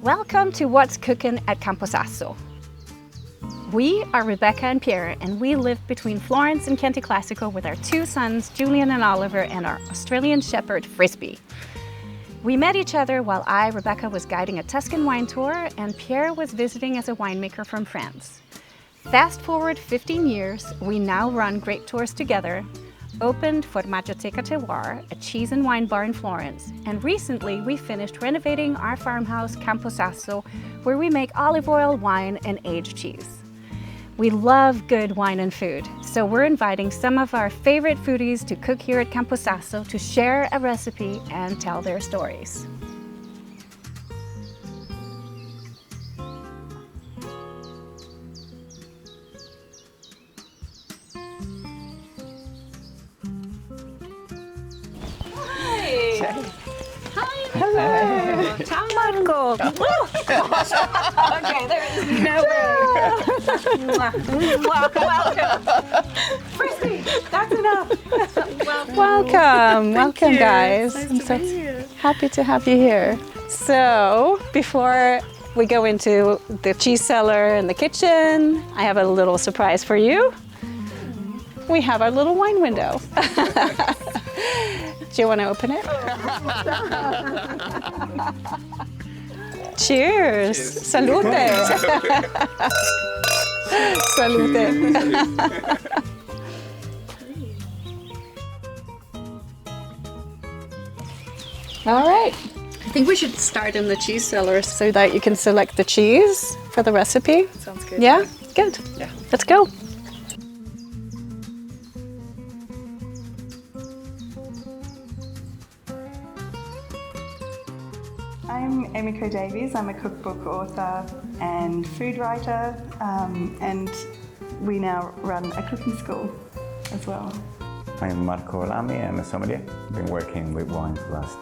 Welcome to What's Cookin' at Camposasso. We are Rebecca and Pierre, and we live between Florence and Chianti Classico with our two sons, Julian and Oliver, and our Australian Shepherd, Frisbee. We met each other while Rebecca, was guiding a Tuscan wine tour, and Pierre was visiting as a winemaker from France. Fast forward 15 years, we now run grape tours together, opened Enoteca Terroir, a cheese and wine bar in Florence, and recently we finished renovating our farmhouse, Camposasso, where we make olive oil, wine, and aged cheese. We love good wine and food, so we're inviting some of our favorite foodies to cook here at Camposasso to share a recipe and tell their stories. Hello. Ciao Marco. Okay, there is no way. Welcome. Frisbee, that's enough. Welcome guys. Nice to be here. Happy to have you here. So, before we go into the cheese cellar and the kitchen, I have a little surprise for you. We have our little wine window. Do you want to open it? Cheers! Salute! Salute! All right. I think we should start in the cheese cellar so that you can select the cheese for the recipe. Sounds good. Yeah? Good. Yeah. Let's go. I'm Emiko Davies. I'm a cookbook author and food writer, and we now run a cooking school as well. I'm Marco Lamy. I'm a sommelier. Been working with wine for the last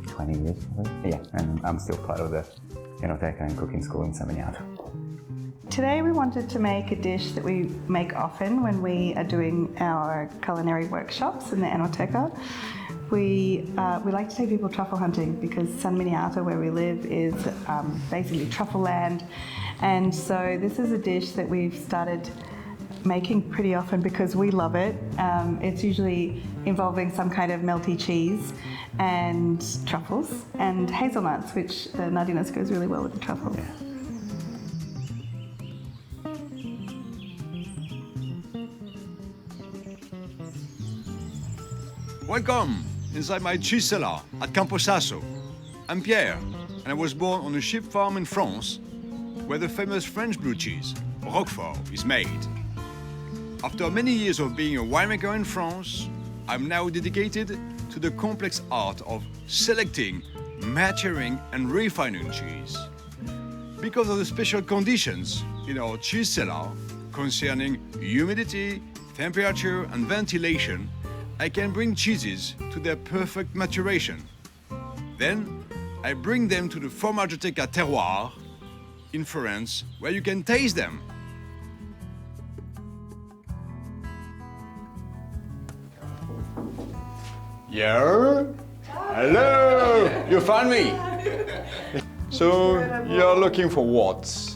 20 years. Yeah, and I'm still part of the enoteca and cooking school in San Miniato. Today we wanted to make a dish that we make often when we are doing our culinary workshops in the enoteca. We like to take people truffle hunting because San Miniato, where we live, is basically truffle land. And so this is a dish that we've started making pretty often because we love it. It's usually involving some kind of melty cheese and truffles and hazelnuts, which the nuttiness goes really well with the truffles. Yeah. Welcome inside my cheese cellar at Camposasso. I'm Pierre, and I was born on a sheep farm in France, where the famous French blue cheese, Roquefort, is made. After many years of being a winemaker in France, I'm now dedicated to the complex art of selecting, maturing, and refining cheese. Because of the special conditions in our cheese cellar concerning humidity, temperature, and ventilation, I can bring cheeses to their perfect maturation. Then, I bring them to the Enoteca Terroir in France, where you can taste them. Yeah? Hello! You found me! So, you're looking for what?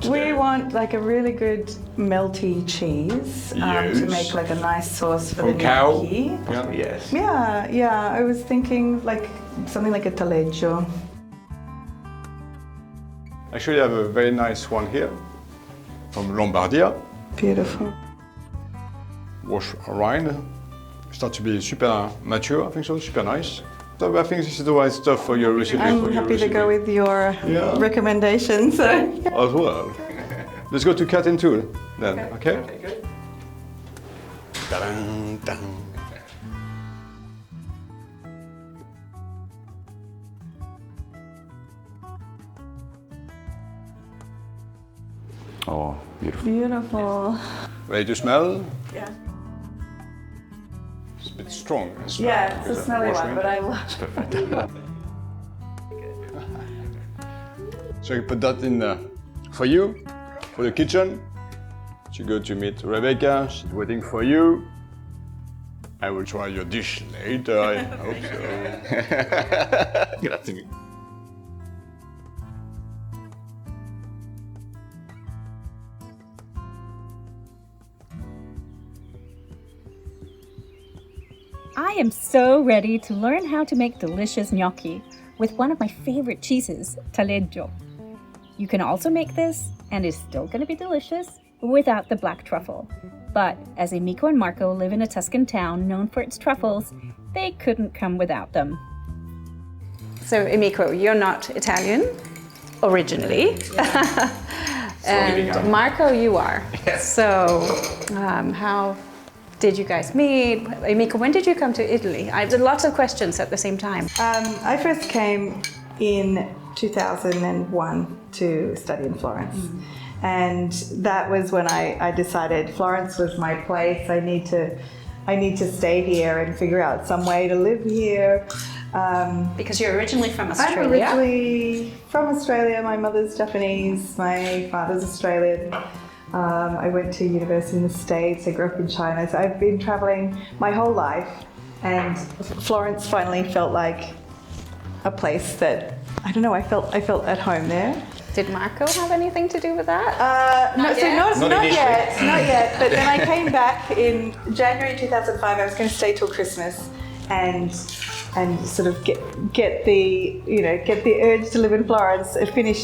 We want like a really good melty cheese to make like a nice sauce for the Cow? gnocchi. Yeah. Yes. Yeah, I was thinking like something like a Taleggio. Actually, I have a very nice one here from Lombardia. Beautiful. Wash rind. Start to be super mature, I think so, super nice. So I think this is the right stuff for your recipe. I'm happy to go with your recommendations. As well. Let's go to cut in two then, okay? Good. Dun, dun. Oh, beautiful. Beautiful. Ready to smell? Yeah. It's a bit strong. Yeah, it's a smelly one, but I love it. So you put that in for you, for the kitchen. You go to meet Rebecca, she's waiting for you. I will try your dish later, I hope so. Grazie. I am so ready to learn how to make delicious gnocchi with one of my favorite cheeses, Taleggio. You can also make this, and it's still going to be delicious, without the black truffle. But as Emiko and Marco live in a Tuscan town known for its truffles, they couldn't come without them. So Emiko, you're not Italian originally. And Marco, you are. Yes. So how did you guys meet? Emiko, when did you come to Italy? I had lots of questions at the same time. I first came in 2001 to study in Florence. And that was when I decided Florence was my place. I need to stay here and figure out some way to live here. Because you're originally from Australia. I'm originally from Australia. My mother's Japanese, my father's Australian. I went to university in the States. I grew up in China. So I've been traveling my whole life, and Florence finally felt like a place that, I don't know, I felt at home there. Did Marco have anything to do with that? Not yet. But then I came back in January 2005. I was going to stay till Christmas, and sort of get the urge to live in Florence,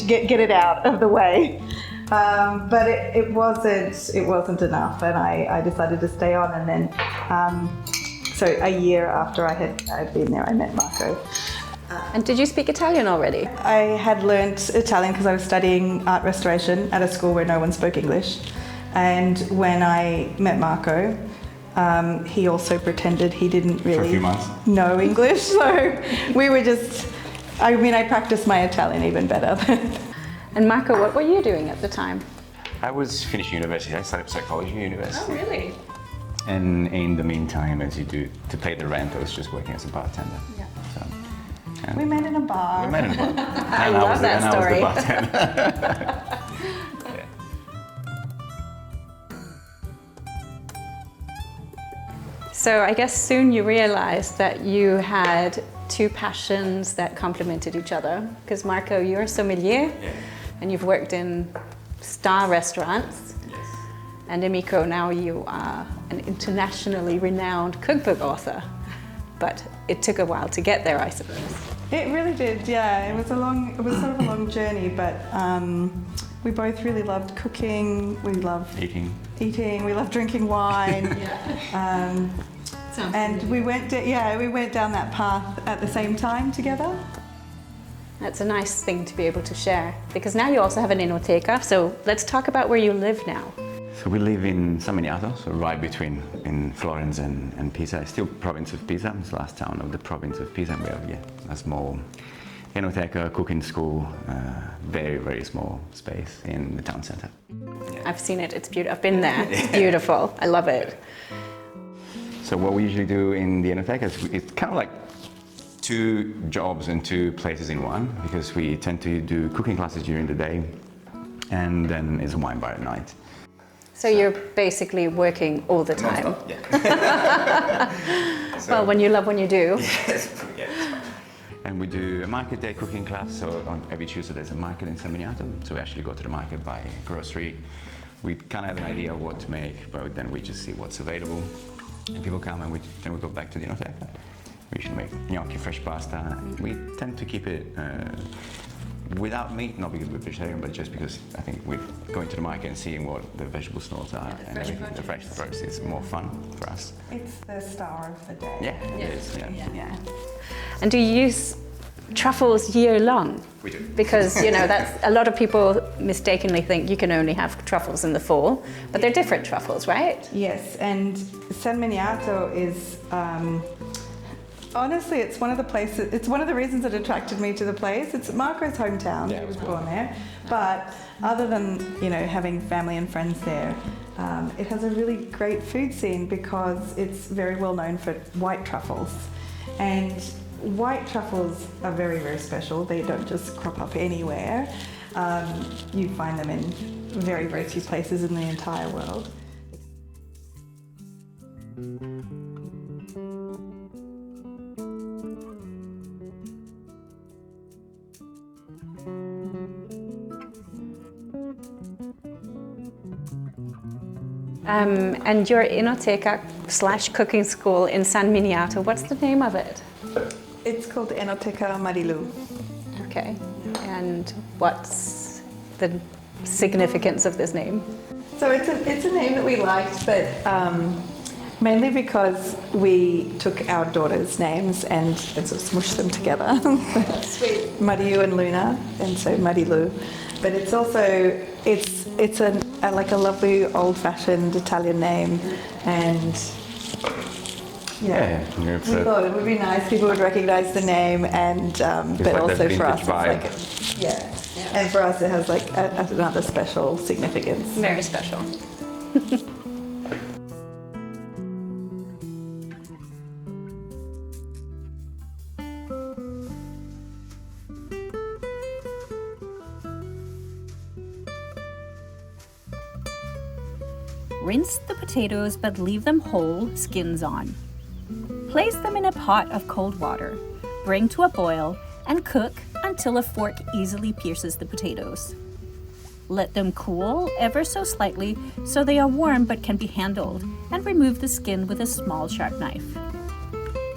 get it out of the way. But it wasn't enough, and I decided to stay on. And then, so a year after I'd been there, I met Marco. And did you speak Italian already? I had learnt Italian because I was studying art restoration at a school where no one spoke English. And when I met Marco, he also pretended he didn't really For a few months. know English. So we were just, I practiced my Italian even better. And Marco, what were you doing at the time? I was finishing university. I studied psychology at university. Oh, really? And in the meantime, as you do, to pay the rent, I was just working as a bartender. Yeah. So, We met in a bar. we met in a bar. I love that story. I was the bartender. Yeah. So I guess soon you realized that you had two passions that complemented each other. Because Marco, you're a sommelier, and you've worked in star restaurants. Yes. And Emiko, now you are an internationally renowned cookbook author. But it took a while to get there, I suppose. It really did, yeah. It was sort of a long journey, but we both really loved cooking. We loved Eating. we loved drinking wine. And we went down that path at the same time together. That's a nice thing to be able to share. Because now you also have an enoteca, so let's talk about where you live now. So we live in San Miniato, so right between in Florence and Pisa. It's still province of Pisa. It's the last town of the province of Pisa. And we have a small enoteca, cooking school, very, very small space in the town center. I've seen it, it's beautiful. I've been there, it's beautiful. I love it. So what we usually do in the enoteca is it's kind of like two jobs and two places in one, because we tend to do cooking classes during the day, and then it's a wine bar at night. So you're basically working all the time. Non-stop, yeah. Well, when you love what you do. Yes. And we do a market day cooking class, so on every Tuesday there's a market in San Miniato, so we actually go to the market, buy grocery. We kind of have an idea of what to make, but then we just see what's available. And people come, and then we go back to the enoteca. We should make gnocchi, fresh pasta. We tend to keep it without meat, not because we're vegetarian, but just because I think we're going to the market and seeing what the vegetable stores are, and the fresh produce is more fun for us. It's the star of the day. Yeah, it is. Yeah. And do you use truffles year long? We do. Because, that's a lot of people mistakenly think you can only have truffles in the fall, but they're different truffles, right? Yes, and San Miniato is, honestly, it's one of the reasons that attracted me to the place. It's Marco's hometown. Yeah, he was born there. But other than, having family and friends there, it has a really great food scene because it's very well known for white truffles. And white truffles are very, very special. They don't just crop up anywhere. You find them in very, very few places in the entire world. And your enoteca / cooking school in San Miniato, what's the name of it? It's called Enoteca Marilu. Okay. And what's the significance of this name? So it's a name that we liked, but mainly because we took our daughters' names and sort of smushed them together. Sweet. Marilu and Luna, and so Marilu. But it's also it's like a lovely old-fashioned Italian name, and we thought it would be nice. People would recognise the name, and but like also that for us, vintage it's like and for us it has like another special significance. Very special. Rinse the potatoes but leave them whole, skins on. Place them in a pot of cold water, bring to a boil, and cook until a fork easily pierces the potatoes. Let them cool ever so slightly so they are warm but can be handled, and remove the skin with a small sharp knife.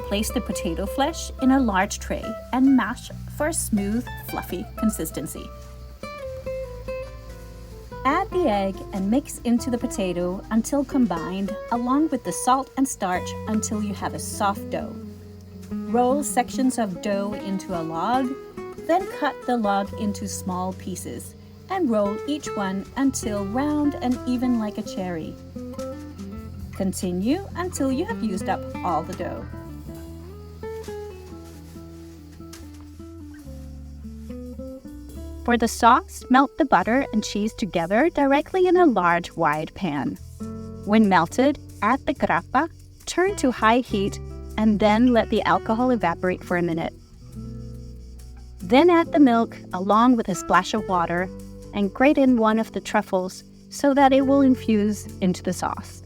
Place the potato flesh in a large tray and mash for a smooth, fluffy consistency. Add the egg and mix into the potato until combined, along with the salt and starch until you have a soft dough. Roll sections of dough into a log, then cut the log into small pieces and roll each one until round and even like a cherry. Continue until you have used up all the dough. For the sauce, melt the butter and cheese together directly in a large, wide pan. When melted, add the grappa, turn to high heat, and then let the alcohol evaporate for a minute. Then add the milk along with a splash of water and grate in one of the truffles so that it will infuse into the sauce.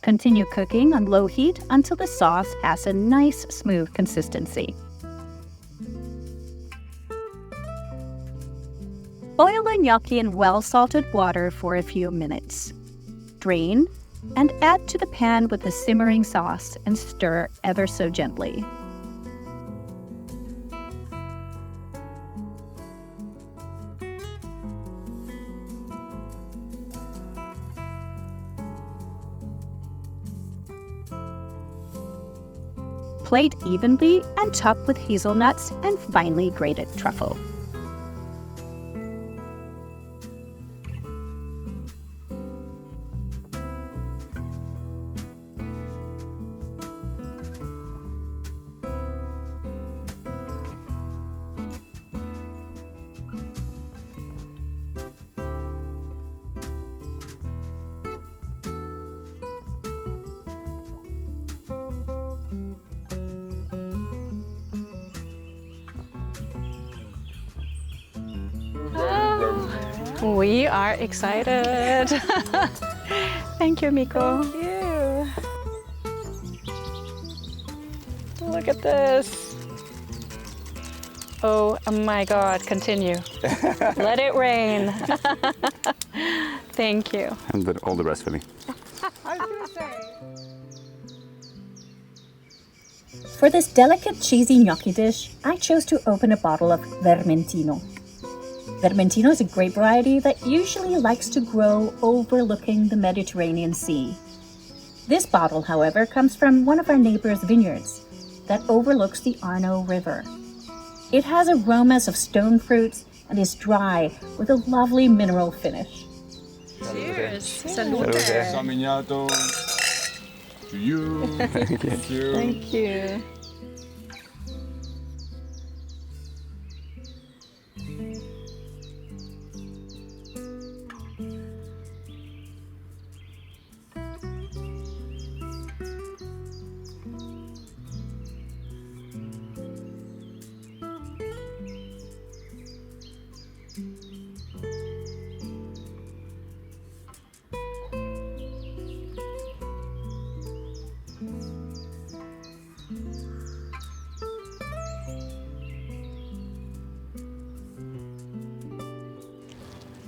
Continue cooking on low heat until the sauce has a nice, smooth consistency. Boil the gnocchi in well-salted water for a few minutes. Drain and add to the pan with the simmering sauce and stir ever so gently. Plate evenly and top with hazelnuts and finely grated truffle. We are excited. Thank you, Emiko. Thank you. Look at this. Oh my God, continue. Let it rain. Thank you. And all the rest for me. I was going to say. For this delicate cheesy gnocchi dish, I chose to open a bottle of Vermentino. Vermentino is a grape variety that usually likes to grow overlooking the Mediterranean Sea. This bottle, however, comes from one of our neighbor's vineyards that overlooks the Arno River. It has aromas of stone fruits and is dry with a lovely mineral finish. Cheers! Salute! San Miniato. To you. Thank you. Thank you.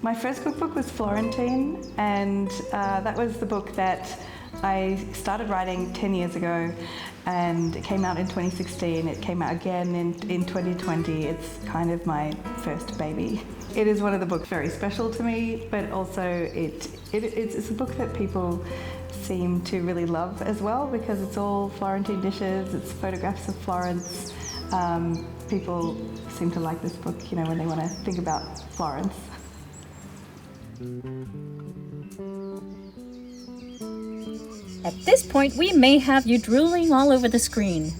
My first cookbook was Florentine, and that was the book that I started writing 10 years ago, and it came out in 2016. It came out again in 2020. It's kind of my first baby. It is one of the books very special to me, but also it's a book that people seem to really love as well, because it's all Florentine dishes, it's photographs of Florence. People seem to like this book, you know, when they want to think about Florence. At this point, we may have you drooling all over the screen.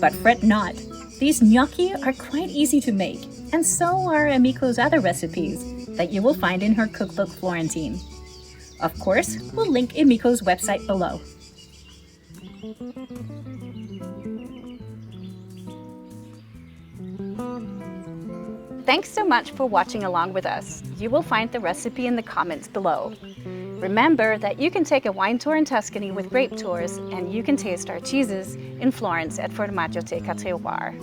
But fret not, these gnocchi are quite easy to make, and so are Emiko's other recipes that you will find in her cookbook Florentine. Of course, we'll link Emiko's website below. Thanks so much for watching along with us. You will find the recipe in the comments below. Remember that you can take a wine tour in Tuscany with grape tours, and you can taste our cheeses in Florence at Formaggioteca Terroir.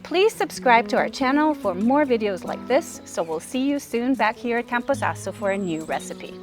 Please subscribe to our channel for more videos like this, so we'll see you soon back here at Camposasso for a new recipe.